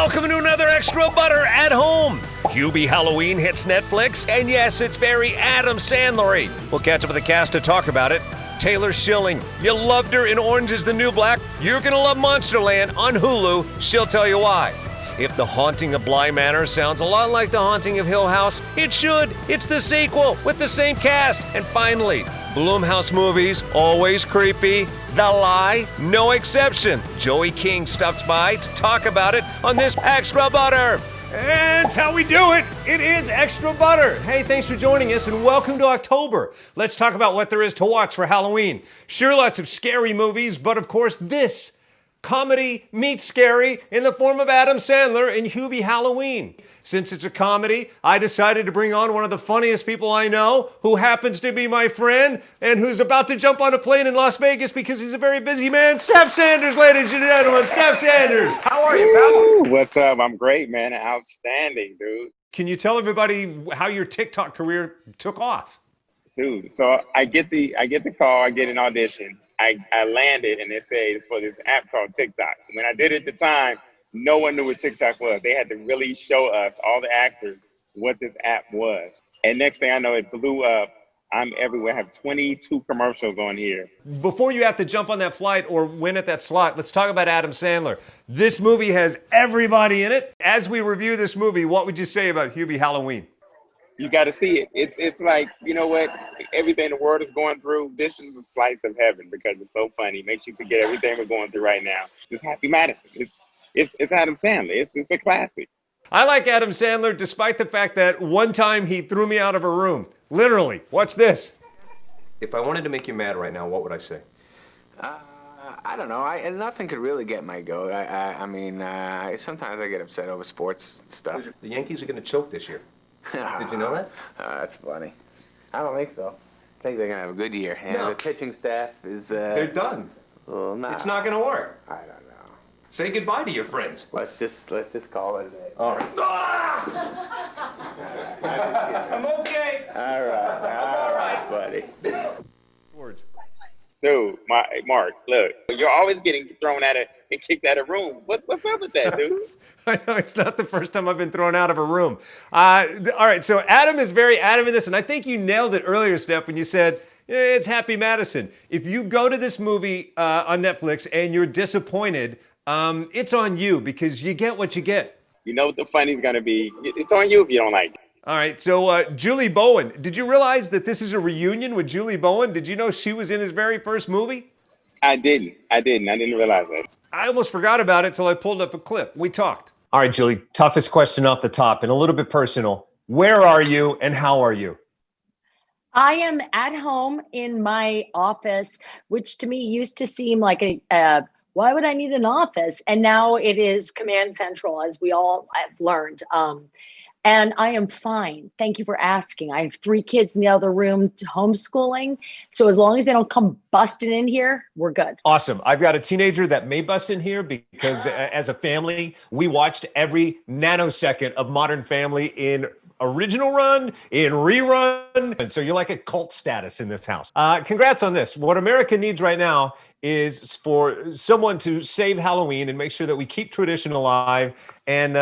Welcome to another Extra Butter at Home. Hubie Halloween hits Netflix, and yes, it's very Adam Sandler-y. We'll catch up with the cast to talk about it. Taylor Schilling, you loved her in Orange is the New Black. You're gonna love Monsterland on Hulu. She'll tell you why. If The Haunting of Bly Manor sounds a lot like The Haunting of Hill House, it should. It's the sequel with the same cast. And finally, Blumhouse movies, always creepy. The Lie, no exception. Joey King stops by to talk about it on this Extra Butter. And it's how we do it. It is Extra Butter. Hey, thanks for joining us and welcome to October. Let's talk about what there is to watch for Halloween. Sure, lots of scary movies, but of course this comedy meets scary in the form of Adam Sandler and Hubie Halloween. Since it's a comedy, I decided to bring on one of the funniest people I know, who happens to be my friend, and who's about to jump on a plane in Las Vegas because he's a very busy man. Steph Sanders, ladies and gentlemen. Steph Sanders. How are you, pal? What's up? I'm great, man. Outstanding, dude. Can you tell everybody how your TikTok career took off? Dude, so I get the call, I get an audition. I landed and it says for this app called TikTok. When I did it at the time, no one knew what TikTok was. They had to really show us, all the actors, what this app was. And next thing I know, it blew up. I'm everywhere. I have 22 commercials on here. Before you have to jump on that flight or win at that slot, let's talk about Adam Sandler. This movie has everybody in it. As we review this movie, what would you say about Hubie Halloween? You got to see it. It's like, you know what? Everything the world is going through, this is a slice of heaven because it's so funny. It makes you forget everything we're going through right now. It's Happy Madison. It's Adam Sandler. It's a classic. I like Adam Sandler despite the fact that one time he threw me out of a room. Literally. Watch this. If I wanted to make you mad right now, what would I say? I don't know. Nothing could really get my goat. I mean, sometimes I get upset over sports stuff. The Yankees are going to choke this year. Did you know that? That's funny. I don't think so. I think they're going to have a good year. And No. the pitching staff is... They're done. Well, no. It's not going to work. I don't know. Say goodbye to your friends. Let's just call it a day. All right. I'm okay. All right, buddy. Words. Dude, Mark, look, you're always getting thrown out of and kicked out of room. What's up with that, dude? I know it's not the first time I've been thrown out of a room. All right, so Adam is very Adam in this, and I think you nailed it earlier, Steph, when you said it's Happy Madison. If you go to this movie on Netflix and you're disappointed, it's on you because you get what you get. You know what the funny's going to be. It's on you if you don't like it. All right, so Julie Bowen. Did you realize that this is a reunion with Julie Bowen? Did you know she was in his very first movie? I didn't realize that. I almost forgot about it till I pulled up a clip. We talked. All right, Julie, toughest question off the top and a little bit personal. Where are you and how are you? I am at home in my office, which to me used to seem like why would I need an office? And now it is Command Central, as we all have learned. And I am fine. Thank you for asking. I have 3 kids in the other room homeschooling. So as long as they don't come busting in here, we're good. Awesome. I've got a teenager that may bust in here because as a family, we watched every nanosecond of Modern Family in original run, in rerun. And so you're like a cult status in this house. Congrats on this. What America needs right now is for someone to save Halloween and make sure that we keep tradition alive. And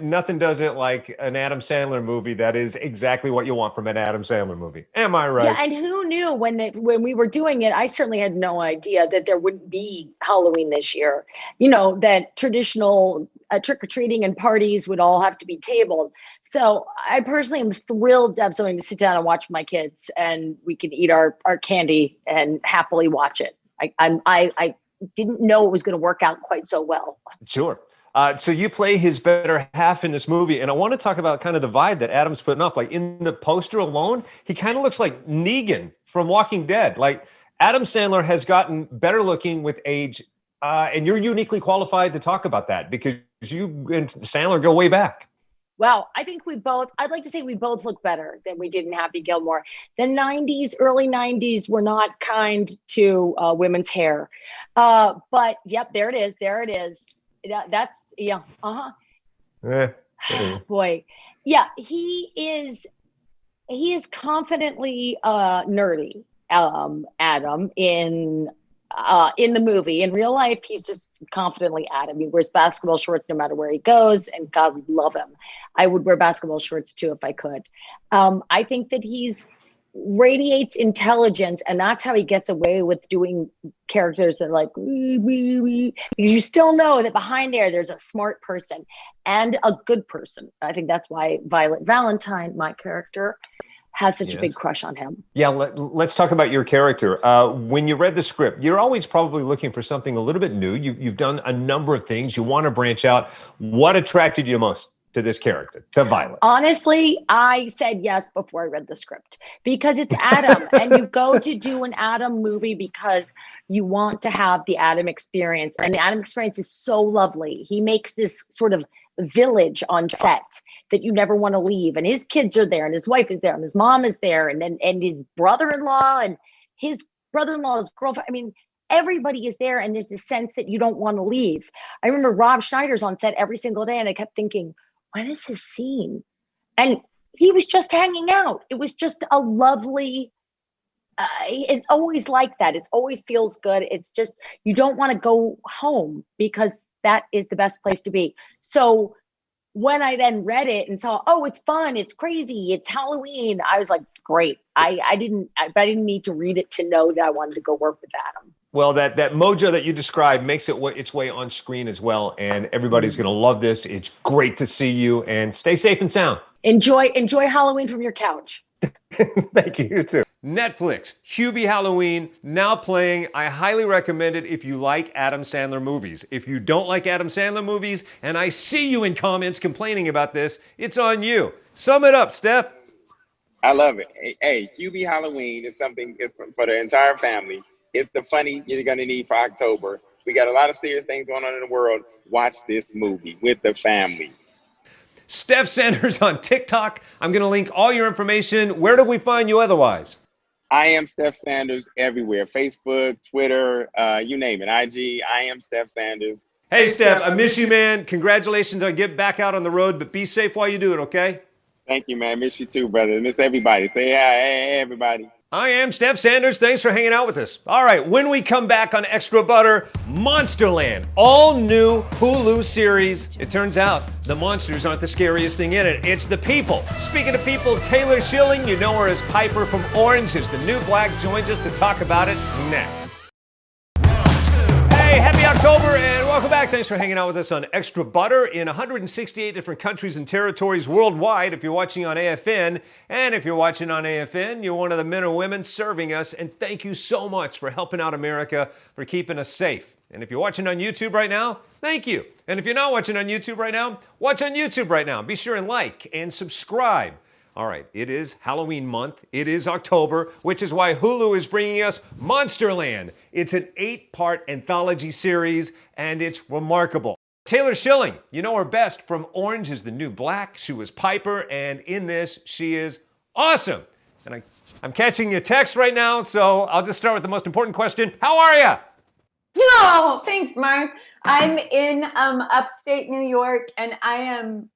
nothing does it like an Adam Sandler movie that is exactly what you want from an Adam Sandler movie. Am I right? Yeah, and who knew when we were doing it, I certainly had no idea that there wouldn't be Halloween this year. You know, that traditional trick-or-treating and parties would all have to be tabled. So I personally am thrilled to have something to sit down and watch with my kids and we can eat our candy and happily watch it. I didn't know it was going to work out quite so well. Sure. So you play his better half in this movie, and I want to talk about kind of the vibe that Adam's putting off. Like in the poster alone, he kind of looks like Negan from Walking Dead. Like Adam Sandler has gotten better looking with age, and you're uniquely qualified to talk about that because you and Sandler go way back. Well, I think I'd like to say we both look better than we did in Happy Gilmore. The 90s, early 90s were not kind to women's hair. But yep, there it is. That's, yeah. Boy. Yeah, he is confidently nerdy, Adam, in the movie. In real life, he's just confidently Adam. He wears basketball shorts no matter where he goes, and God, we love him. I would wear basketball shorts too if I could. I think that he's radiates intelligence, and that's how he gets away with doing characters that are like because you still know that behind there's a smart person and a good person. I think that's why Violet Valentine, my character, has such a big crush on him. Yeah, let's talk about your character. When you read the script, you're always probably looking for something a little bit new. You've done a number of things. You want to branch out. What attracted you most to this character, to Violet? Honestly, I said yes before I read the script because it's Adam and you go to do an Adam movie because you want to have the Adam experience, and the Adam experience is so lovely. He makes this sort of village on set that you never want to leave, and his kids are there and his wife is there and his mom is there and his brother-in-law and his brother-in-law's girlfriend. I mean, everybody is there, and there's this sense that you don't want to leave. I remember Rob Schneider's on set every single day, and I kept thinking, when is his scene? And he was just hanging out. It was just a lovely, it's always like that. It always feels good. It's just, you don't want to go home because that is the best place to be. So when I then read it and saw, oh, it's fun, it's crazy, it's Halloween, I was like, great. I didn't need to read it to know that I wanted to go work with Adam. Well, that mojo that you described makes it its way on screen as well, and everybody's going to love this. It's great to see you, and stay safe and sound. Enjoy Halloween from your couch. Thank you, you too. Netflix, Hubie Halloween, now playing. I highly recommend it if you like Adam Sandler movies. If you don't like Adam Sandler movies, and I see you in comments complaining about this, it's on you. Sum it up, Steph. I love it. Hey, Hubie Halloween is something for the entire family. It's the funny you're going to need for October. We got a lot of serious things going on in the world. Watch this movie with the family. Steph Sanders on TikTok. I'm going to link all your information. Where do we find you otherwise? I am Steph Sanders everywhere. Facebook, Twitter, you name it. IG, I am Steph Sanders. Hey, Steph, I miss you, man. Congratulations on getting back out on the road, but be safe while you do it, okay? Thank you, man. Miss you too, brother. Miss everybody. Say hi. Hey, everybody. I am Steph Sanders. Thanks for hanging out with us. All right, when we come back on Extra Butter, Monsterland, all new Hulu series. It turns out the monsters aren't the scariest thing in it. It's the people. Speaking of people, Taylor Schilling, you know her as Piper from Orange is the New Black, joins us to talk about it next. Hey, happy October and welcome back. Thanks for hanging out with us on Extra Butter in 168 different countries and territories worldwide if you're watching on AFN. And if you're watching on AFN, you're one of the men or women serving us. And thank you so much for helping out America, for keeping us safe. And if you're watching on YouTube right now, thank you. And if you're not watching on YouTube right now, watch on YouTube right now. Be sure and like and subscribe. All right, it is Halloween month. It is October, which is why Hulu is bringing us Monsterland. It's an 8-part anthology series, and it's remarkable. Taylor Schilling, you know her best from Orange is the New Black. She was Piper, and in this, she is awesome. And I'm catching your text right now, so I'll just start with the most important question. How are you? Oh, thanks, Mark. I'm in upstate New York, and I am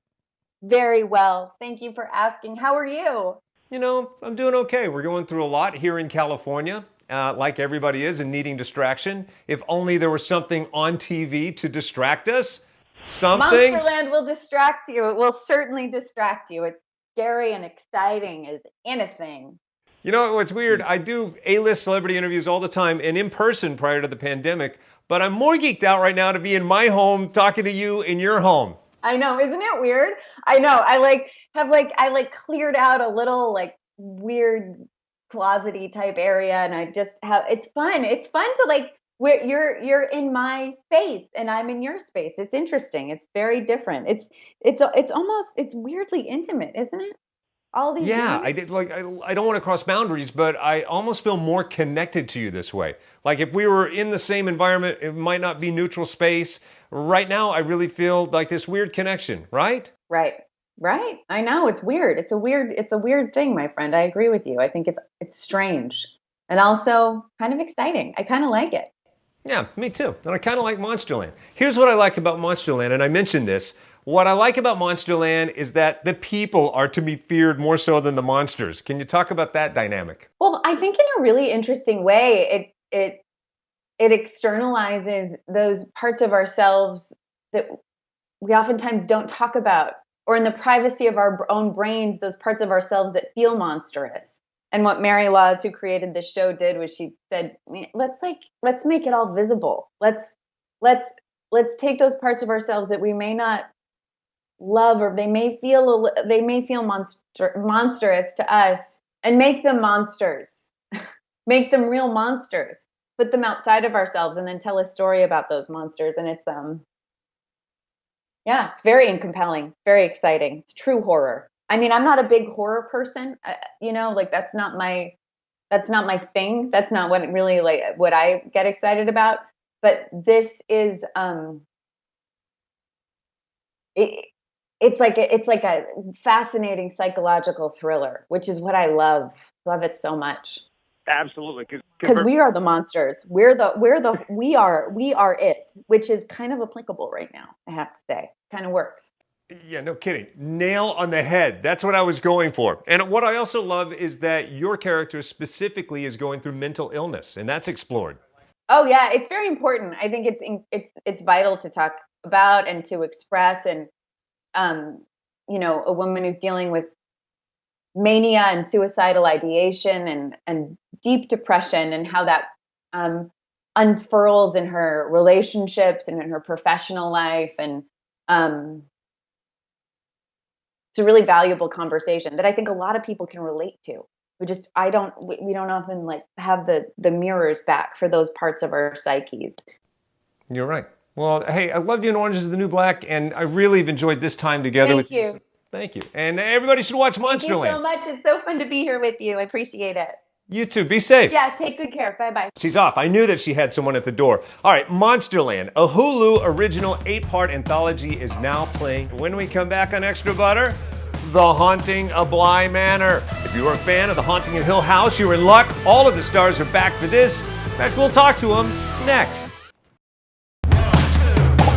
very well. Thank you for asking. How are you? You know, I'm doing okay. We're going through a lot here in California, like everybody is, and needing distraction. If only there was something on TV to distract us. Something. Monsterland will distract you. It will certainly distract you. It's scary and exciting as anything. You know what's weird? I do A-list celebrity interviews all the time and in person prior to the pandemic, but I'm more geeked out right now to be in my home talking to you in your home. I know, isn't it weird? I know. I cleared out a little like weird closety type area, and I just have. It's fun. It's fun to like where you're in my space and I'm in your space. It's interesting. It's very different. It's weirdly intimate, isn't it? All these. Yeah, things? I don't want to cross boundaries, but I almost feel more connected to you this way. Like if we were in the same environment, it might not be neutral space. Right now, I really feel like this weird connection, right? Right. I know, it's weird. It's a weird thing, my friend. I agree with you. I think it's strange and also kind of exciting. I kind of like it. Yeah, me too. And I kind of like Monsterland. Here's what I like about Monsterland, and I mentioned this. What I like about Monsterland is that the people are to be feared more so than the monsters. Can you talk about that dynamic? Well, I think in a really interesting way, it it externalizes those parts of ourselves that we oftentimes don't talk about, or in the privacy of our own brains, those parts of ourselves that feel monstrous. And what Mary Laws, who created this show, did was she said, let's make it all visible. Let's take those parts of ourselves that we may not love, or they may feel monstrous to us, and make them monsters. Make them real monsters. Put them outside of ourselves, and then tell a story about those monsters. And it's it's very compelling, very exciting. It's true horror. I mean, I'm not a big horror person, like that's not my thing. That's not what I get excited about. But this is, it's like a fascinating psychological thriller, which is what I love. Love it so much. Absolutely, because we are the monsters. We are it, which is kind of applicable right now. I have to say, kind of works. Yeah, no kidding. Nail on the head. That's what I was going for. And what I also love is that your character specifically is going through mental illness, and that's explored. Oh yeah, it's very important. I think it's vital to talk about and to express. And a woman who's dealing with mania and suicidal ideation and deep depression, and how that unfurls in her relationships and in her professional life. And it's a really valuable conversation that I think a lot of people can relate to. We don't often have the mirrors back for those parts of our psyches. You're right. Well, hey, I loved you in Orange is the New Black, and I really have enjoyed this time together with you. Thank you. And everybody should watch Monsterland. Thank you so much. It's so fun to be here with you. I appreciate it. You too. Be safe. Yeah, take good care. Bye-bye. She's off. I knew that she had someone at the door. All right, Monsterland, a Hulu original 8-part anthology, is now playing. When we come back on Extra Butter, The Haunting of Bly Manor. If you are a fan of The Haunting of Hill House, you're in luck. All of the stars are back for this. In fact, we'll talk to them next.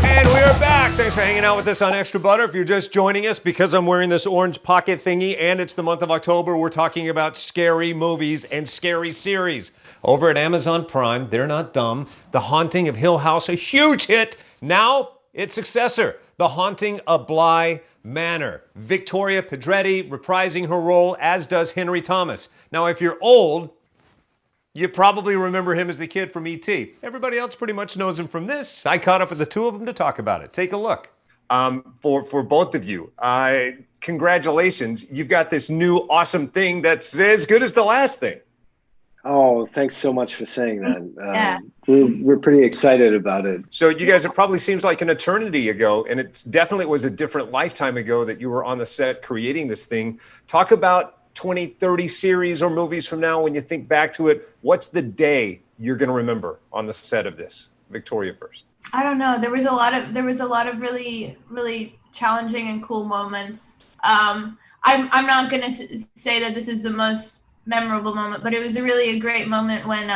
And we are back. Thanks for hanging out with us on Extra Butter. If you're just joining us, because I'm wearing this orange pocket thingy and it's the month of October, we're talking about scary movies and scary series. Over at Amazon Prime, they're not dumb. The Haunting of Hill House, a huge hit. Now, its successor, The Haunting of Bly Manor. Victoria Pedretti reprising her role, as does Henry Thomas. Now, if you're old, you probably remember him as the kid from E.T. Everybody else pretty much knows him from this. I caught up with the two of them to talk about it. Take a look. For both of you, congratulations. You've got this new awesome thing that's as good as the last thing. Oh, thanks so much for saying that. We're pretty excited about it. So you guys, it probably seems like an eternity ago, and it definitely was a different lifetime ago that you were on the set creating this thing. Talk about 20, 30 series or movies from now, when you think back to it, what's the day you're going to remember on the set of this? Victoria first. I don't know. There was a lot of really, really challenging and cool moments. I'm not going to say that this is the most memorable moment, but it was a great moment when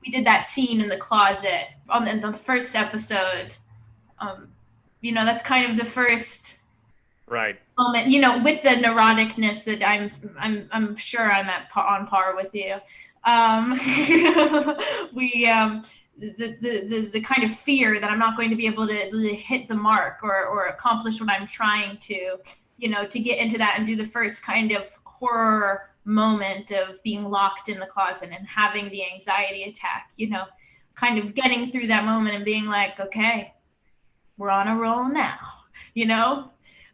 we did that scene in the closet on the first episode. That's kind of the first right moment, with the neuroticness that I'm sure I'm on par with you. The kind of fear that I'm not going to be able to hit the mark or accomplish what I'm trying to get into that and do the first kind of horror moment of being locked in the closet and having the anxiety attack, kind of getting through that moment and being like, okay, we're on a roll now,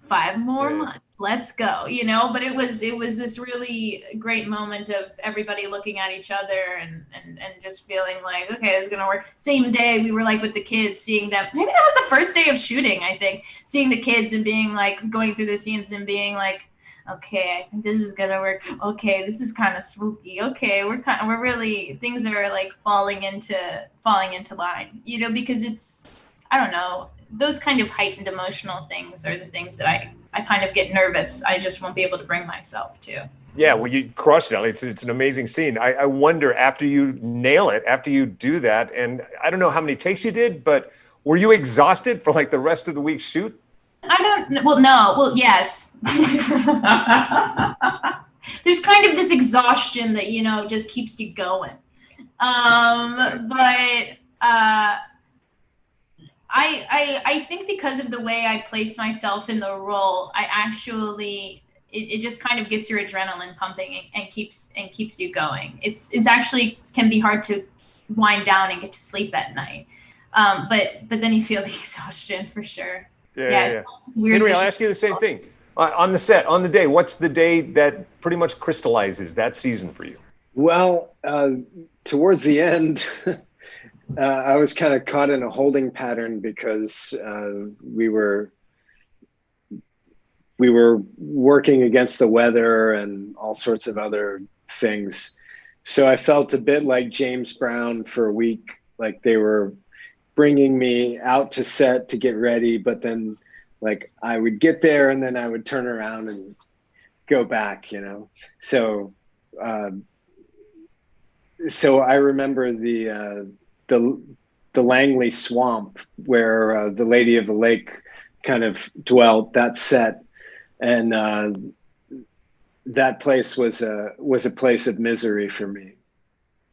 5 more months, let's go, but it was this really great moment of everybody looking at each other and just feeling like, okay, this is going to work. Same day we were with the kids, seeing them. Maybe that was the first day of shooting, I think, seeing the kids and being going through the scenes and being like, okay, I think this is gonna work. Okay, this is kind of spooky. Okay, we're really, things are falling into line, because it's, I don't know, those kind of heightened emotional things are the things that I kind of get nervous. I just won't be able to bring myself to. Yeah, well, you crushed it. It's an amazing scene. I wonder, after you nail it, after you do that, and I don't know how many takes you did, but were you exhausted for the rest of the week's shoot? Yes. There's kind of this exhaustion that, just keeps you going. But I think because of the way I placed myself in the role, I actually it just kind of gets your adrenaline pumping and keeps you going. It's actually can be hard to wind down and get to sleep at night. But then you feel the exhaustion for sure. Yeah. It's weird. Henry, I'll ask you the same thing. On the set, on the day, what's the day that pretty much crystallizes that season for you? Well, towards the end, I was kind of caught in a holding pattern because we were working against the weather and all sorts of other things. So I felt a bit like James Brown for a week, like they were bringing me out to set to get ready, but then like I would get there and then I would turn around and go back, you know? So I remember the Langley swamp where the Lady of the Lake kind of dwelt, that set. And that place was a place of misery for me.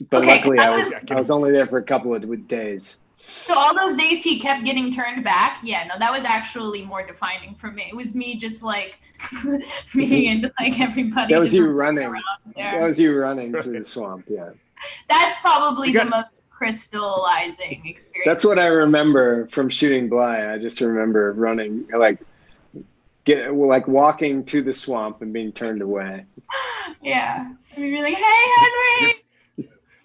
But Okay, luckily I was only there for a couple of days. So all those days he kept getting turned back. Yeah, no, that was actually more defining for me. It was me just like being into like everybody. That was just you running. That was you running through the swamp. Yeah. That's probably the most crystallizing experience. That's what I remember from shooting Bly. I just remember running, like walking to the swamp and being turned away. Yeah. I mean, you're like, hey, Henry.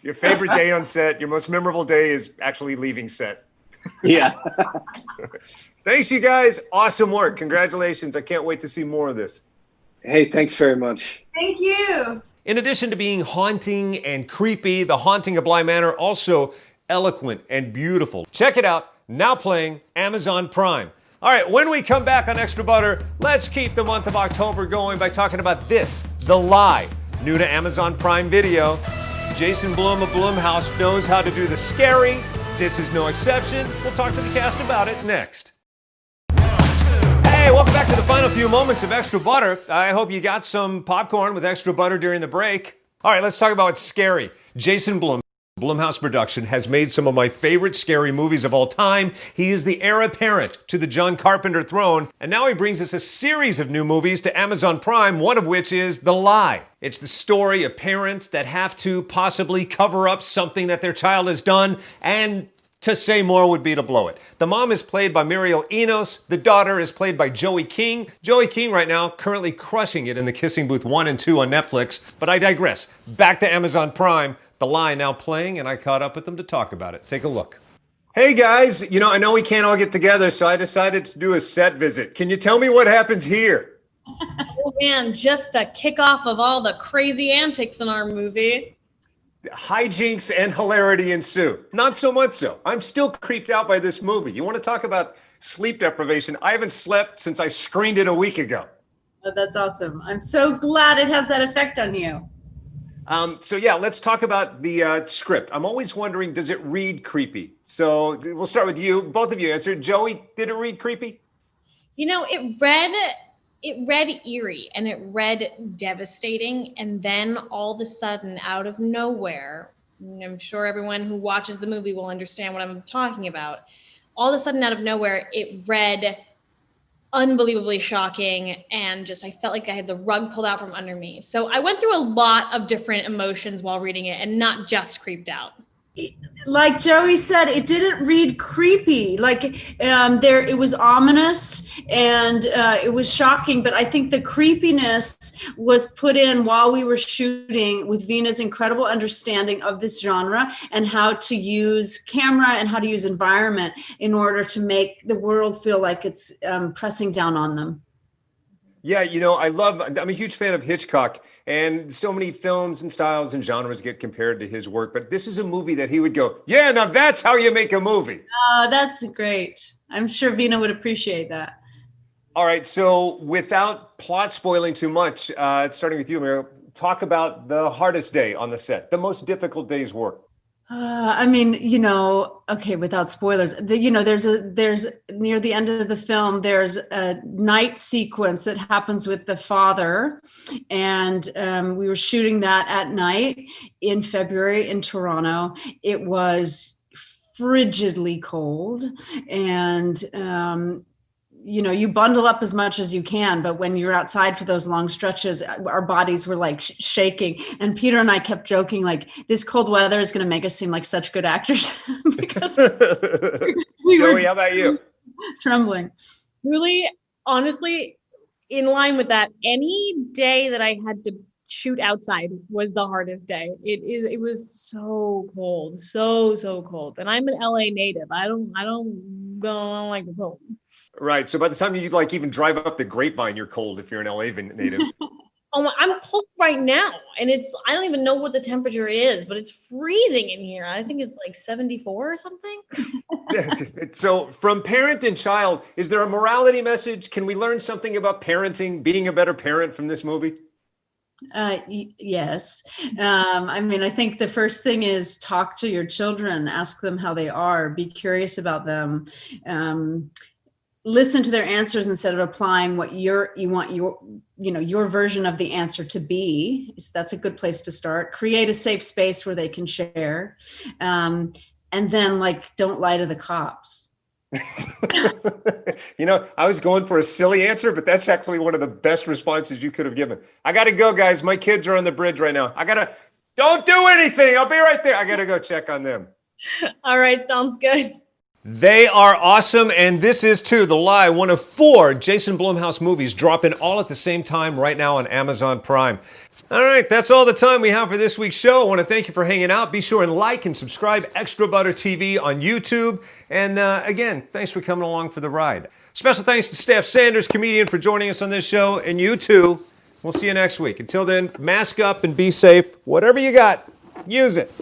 Your favorite day on set, your most memorable day is actually leaving set. Yeah. Thanks, you guys. Awesome work. Congratulations. I can't wait to see more of this. Hey, thanks very much. Thank you. In addition to being haunting and creepy, The Haunting of Bly Manor also eloquent and beautiful. Check it out, now playing Amazon Prime. All right, when we come back on Extra Butter, let's keep the month of October going by talking about this, The Lie, new to Amazon Prime Video. Jason Blum of Blumhouse knows how to do the scary. This is no exception. We'll talk to the cast about it next. Hey, welcome back to the final few moments of Extra Butter. I hope you got some popcorn with extra butter during the break. All right, let's talk about what's scary. Jason Blum, Blumhouse Production, has made some of my favorite scary movies of all time. He is the heir apparent to the John Carpenter throne, and now he brings us a series of new movies to Amazon Prime, one of which is The Lie. It's the story of parents that have to possibly cover up something that their child has done, and to say more would be to blow it. The mom is played by Muriel Enos. The daughter is played by Joey King. Joey King right now currently crushing it in The Kissing Booth 1 and 2 on Netflix, but I digress. Back to Amazon Prime. The Lie now playing, and I caught up with them to talk about it. Take a look. Hey guys, I know we can't all get together, so I decided to do a set visit. Can you tell me what happens here? Oh man, just the kickoff of all the crazy antics in our movie. Hijinks and hilarity ensue. Not so much so. I'm still creeped out by this movie. You want to talk about sleep deprivation? I haven't slept since I screened it a week ago. Oh, that's awesome. I'm so glad it has that effect on you. So yeah, let's talk about the script. I'm always wondering, does it read creepy? So we'll start with you. Both of you answer. Joey, did it read creepy? It read eerie and it read devastating. And then all of a sudden, out of nowhere, and I'm sure everyone who watches the movie will understand what I'm talking about. All of a sudden, out of nowhere, it read unbelievably shocking, and I felt like I had the rug pulled out from under me. So I went through a lot of different emotions while reading it, and not just creeped out. Like Joey said, it didn't read creepy. It was ominous and it was shocking. But I think the creepiness was put in while we were shooting with Vina's incredible understanding of this genre and how to use camera and how to use environment in order to make the world feel like it's pressing down on them. Yeah, I'm a huge fan of Hitchcock, and so many films and styles and genres get compared to his work, but this is a movie that he would go, yeah, now that's how you make a movie. Oh, that's great. I'm sure Vina would appreciate that. All right, so without plot spoiling too much, starting with you, Muriel, talk about the hardest day on the set, the most difficult day's work. Okay, without spoilers, there's near the end of the film, there's a night sequence that happens with the father. And we were shooting that at night in February in Toronto. It was frigidly cold, and you bundle up as much as you can, but when you're outside for those long stretches, our bodies were like shaking. And Peter and I kept joking, like, this cold weather is going to make us seem like such good actors because we Joey, were how about you? trembling. Really, honestly, in line with that, any day that I had to shoot outside was the hardest day. It was so cold, so cold. And I'm an LA native. I don't like the cold. Right. So by the time you like even drive up the Grapevine, you're cold if you're an LA native. Oh, I'm cold right now, and I don't even know what the temperature is, but it's freezing in here. I think it's like 74 or something. So from parent and child, is there a morality message? Can we learn something about parenting, being a better parent from this movie? Yes. I think the first thing is talk to your children, ask them how they are, be curious about them. Listen to their answers instead of applying what you want your version of the answer to be. That's a good place to start. Create a safe space where they can share. And then don't lie to the cops. I was going for a silly answer, but that's actually one of the best responses you could have given. I got to go, guys. My kids are on the bridge right now. Don't do anything. I'll be right there. I got to go check on them. All right. Sounds good. They are awesome, and this is too The Lie, one of 4 Jason Blumhouse movies dropping all at the same time right now on Amazon Prime. All right, that's all the time we have for this week's show. I want to thank you for hanging out. Be sure and like and subscribe Extra Butter TV on YouTube. And again, thanks for coming along for the ride. Special thanks to Steph Sanders, comedian, for joining us on this show, and you too. We'll see you next week. Until then, mask up and be safe. Whatever you got, use it.